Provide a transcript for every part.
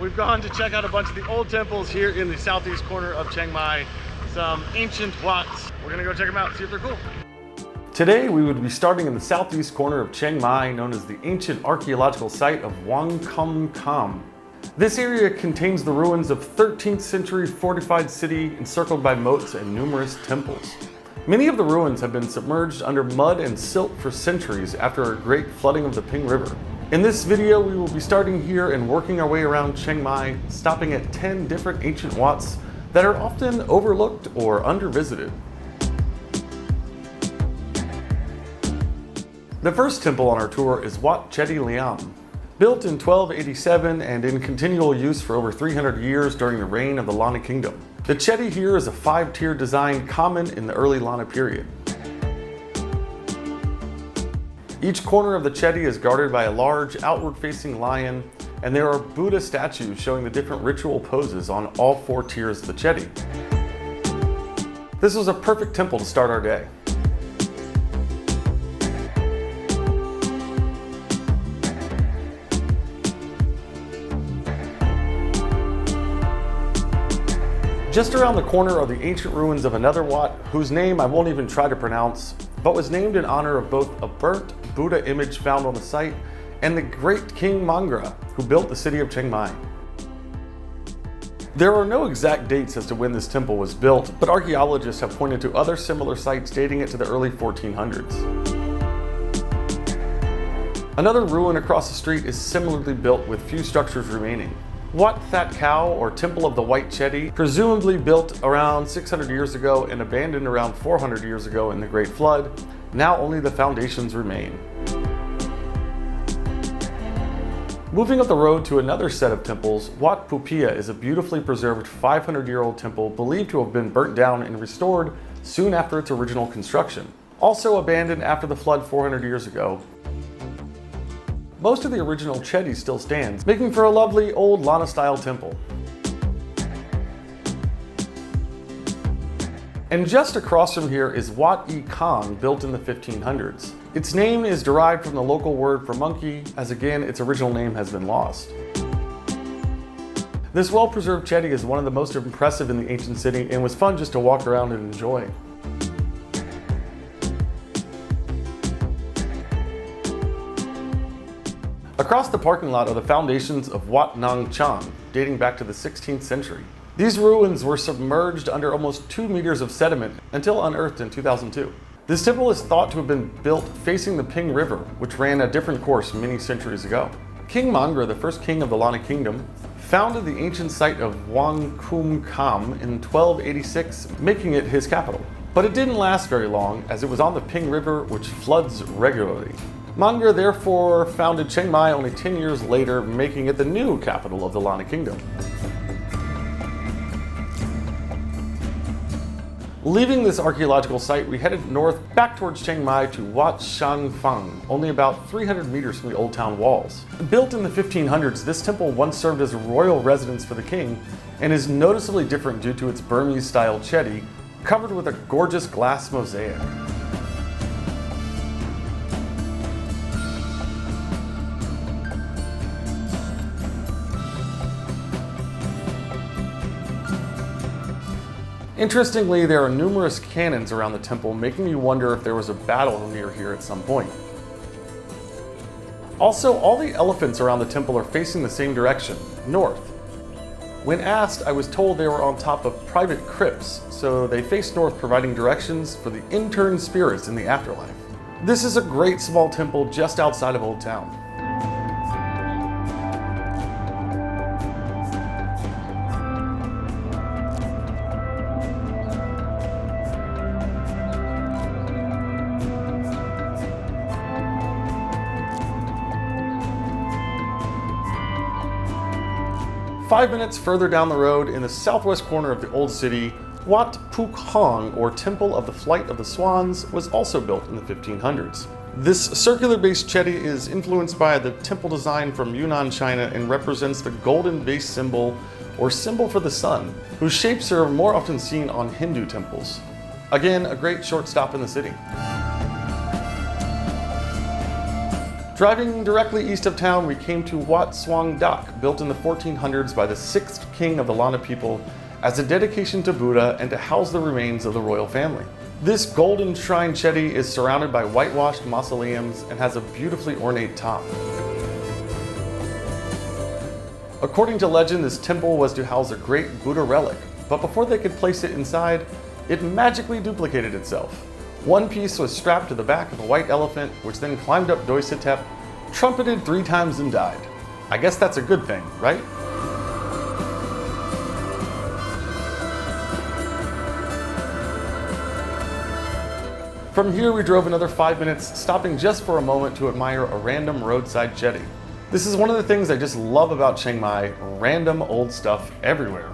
We've gone to check out a bunch of the old temples here in the southeast corner of Chiang Mai. Some ancient Wats. We're gonna go check them out, see if they're cool. Today we would be starting in the southeast corner of Chiang Mai, known as the ancient archaeological site of Wat Kau. This area contains the ruins of 13th century fortified city encircled by moats and numerous temples. Many of the ruins have been submerged under mud and silt for centuries after a great flooding of the Ping River. In this video, we will be starting here and working our way around Chiang Mai, stopping at 10 different ancient Wats that are often overlooked or undervisited. The first temple on our tour is Wat Chedi Liam. Built in 1287 and in continual use for over 300 years during the reign of the Lana Kingdom. The Chedi here is a 5-tier design common in the early Lana period. Each corner of the Chedi is guarded by a large outward-facing lion, and there are Buddha statues showing the different ritual poses on all 4 tiers of the Chedi. This was a perfect temple to start our day. Just around the corner are the ancient ruins of another Wat, whose name I won't even try to pronounce, but was named in honor of both a burnt Buddha image found on the site and the great King Mangrai, who built the city of Chiang Mai. There are no exact dates as to when this temple was built, but archaeologists have pointed to other similar sites dating it to the early 1400s. Another ruin across the street is similarly built with few structures remaining. Wat That Kaow, or Temple of the White Chedi, presumably built around 600 years ago and abandoned around 400 years ago in the Great Flood. Now only the foundations remain. Moving up the road to another set of temples, Wat Pupia is a beautifully preserved 500-year-old temple believed to have been burnt down and restored soon after its original construction. Also abandoned after the flood 400 years ago. Most of the original Chedi still stands, making for a lovely old Lana-style temple. And just across from here is Wat E-Kang, built in the 1500s. Its name is derived from the local word for monkey, as again, its original name has been lost. This well-preserved Chedi is one of the most impressive in the ancient city and was fun just to walk around and enjoy. Across the parking lot are the foundations of Wat Nan Chang, dating back to the 16th century. These ruins were submerged under almost 2 meters of sediment until unearthed in 2002. This temple is thought to have been built facing the Ping River, which ran a different course many centuries ago. King Mangrai, the first king of the Lana Kingdom, founded the ancient site of Wat Umong in 1286, making it his capital. But it didn't last very long, as it was on the Ping River, which floods regularly. Mangrai therefore founded Chiang Mai only 10 years later, making it the new capital of the Lana Kingdom. Leaving this archaeological site, we headed north back towards Chiang Mai to Wat Saen Fang, only about 300 meters from the old town walls. Built in the 1500s, this temple once served as a royal residence for the king and is noticeably different due to its Burmese-style Chedi, covered with a gorgeous glass mosaic. Interestingly, there are numerous cannons around the temple, making me wonder if there was a battle near here at some point. Also, all the elephants around the temple are facing the same direction, north. When asked, I was told they were on top of private crypts, so they face north, providing directions for the interned spirits in the afterlife. This is a great small temple just outside of Old Town. 5 minutes further down the road, in the southwest corner of the old city, Wat Phuak Hong, or Temple of the Flight of the Swans, was also built in the 1500s. This circular-based Chedi is influenced by the temple design from Yunnan, China, and represents the golden base symbol, or symbol for the sun, whose shapes are more often seen on Hindu temples. Again, a great short stop in the city. Driving directly east of town, we came to Wat Suan Dok, built in the 1400s by the 6th king of the Lana people as a dedication to Buddha and to house the remains of the royal family. This golden shrine Chedi is surrounded by whitewashed mausoleums and has a beautifully ornate top. According to legend, this temple was to house a great Buddha relic, but before they could place it inside, it magically duplicated itself. One piece was strapped to the back of a white elephant, which then climbed up Doi Setep, trumpeted 3 times and died. I guess that's a good thing, right? From here we drove another 5 minutes, stopping just for a moment to admire a random roadside jetty. This is one of the things I just love about Chiang Mai, random old stuff everywhere.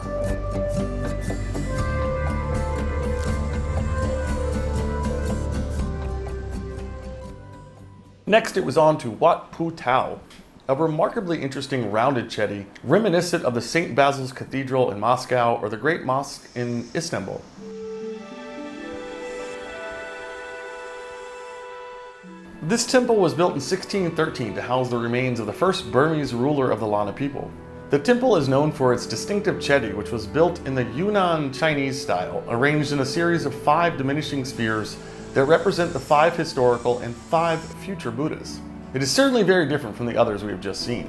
Next, it was on to Wat Kuu Tao, a remarkably interesting rounded Chedi, reminiscent of the St. Basil's Cathedral in Moscow or the Great Mosque in Istanbul. This temple was built in 1613 to house the remains of the first Burmese ruler of the Lana people. The temple is known for its distinctive Chedi, which was built in the Yunnan Chinese style, arranged in a series of 5 diminishing spheres that represent the 5 historical and 5 future Buddhas. It is certainly very different from the others we have just seen.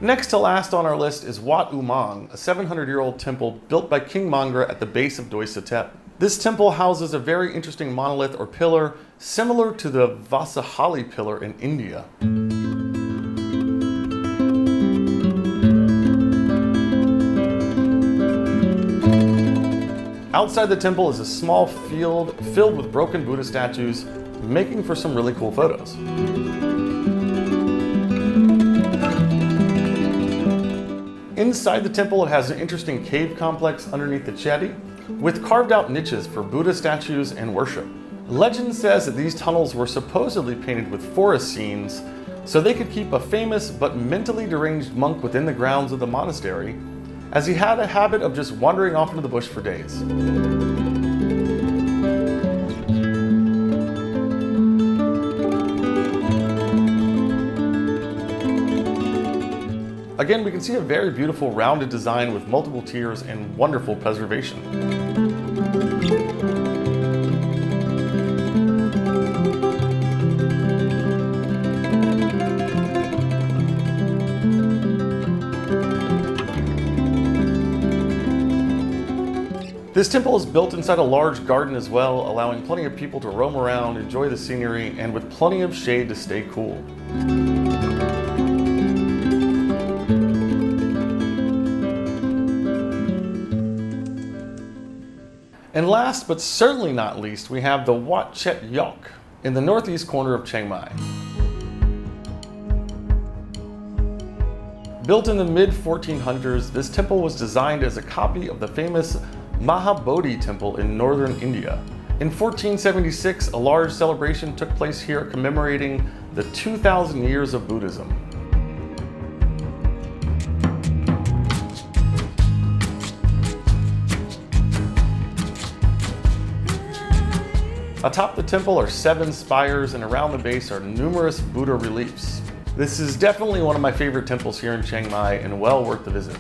Next to last on our list is Wat Umong, a 700-year-old temple built by King Mangrai at the base of Doi Setep. This temple houses a very interesting monolith or pillar similar to the Vasahali pillar in India. Outside the temple is a small field filled with broken Buddha statues, making for some really cool photos. Inside the temple, it has an interesting cave complex underneath the Chedi, with carved out niches for Buddha statues and worship. Legend says that these tunnels were supposedly painted with forest scenes so they could keep a famous but mentally deranged monk within the grounds of the monastery, as he had a habit of just wandering off into the bush for days. Again, we can see a very beautiful rounded design with multiple tiers and wonderful preservation. This temple is built inside a large garden as well, allowing plenty of people to roam around, enjoy the scenery, and with plenty of shade to stay cool. And last, but certainly not least, we have the Wat Chet Yok in the northeast corner of Chiang Mai. Built in the mid-1400s, this temple was designed as a copy of the famous Mahabodhi temple in northern India. In 1476, a large celebration took place here commemorating the 2,000 years of Buddhism. Atop the temple are 7 spires, and around the base are numerous Buddha reliefs. This is definitely one of my favorite temples here in Chiang Mai and well worth the visit.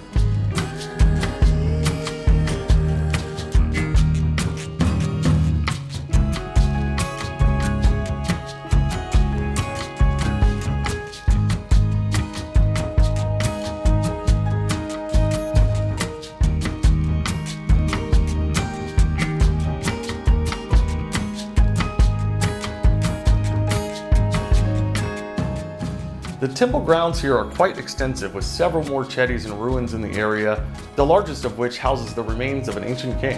The temple grounds here are quite extensive, with several more Chedis and ruins in the area, the largest of which houses the remains of an ancient king.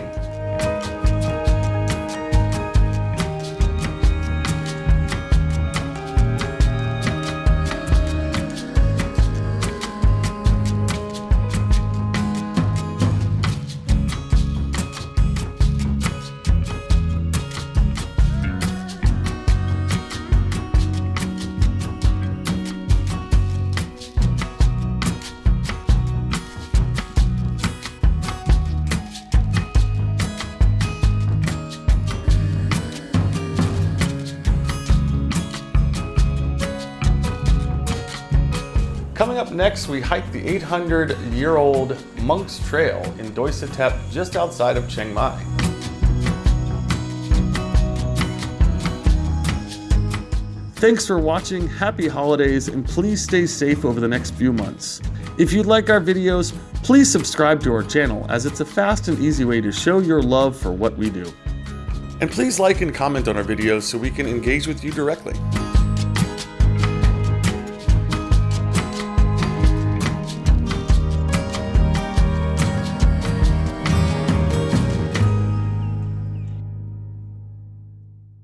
Coming up next, we hike the 800-year-old Monk's Trail in Doi Satep, just outside of Chiang Mai. Thanks for watching, happy holidays, and please stay safe over the next few months. If you like our videos, please subscribe to our channel, as it's a fast and easy way to show your love for what we do. And please like and comment on our videos so we can engage with you directly.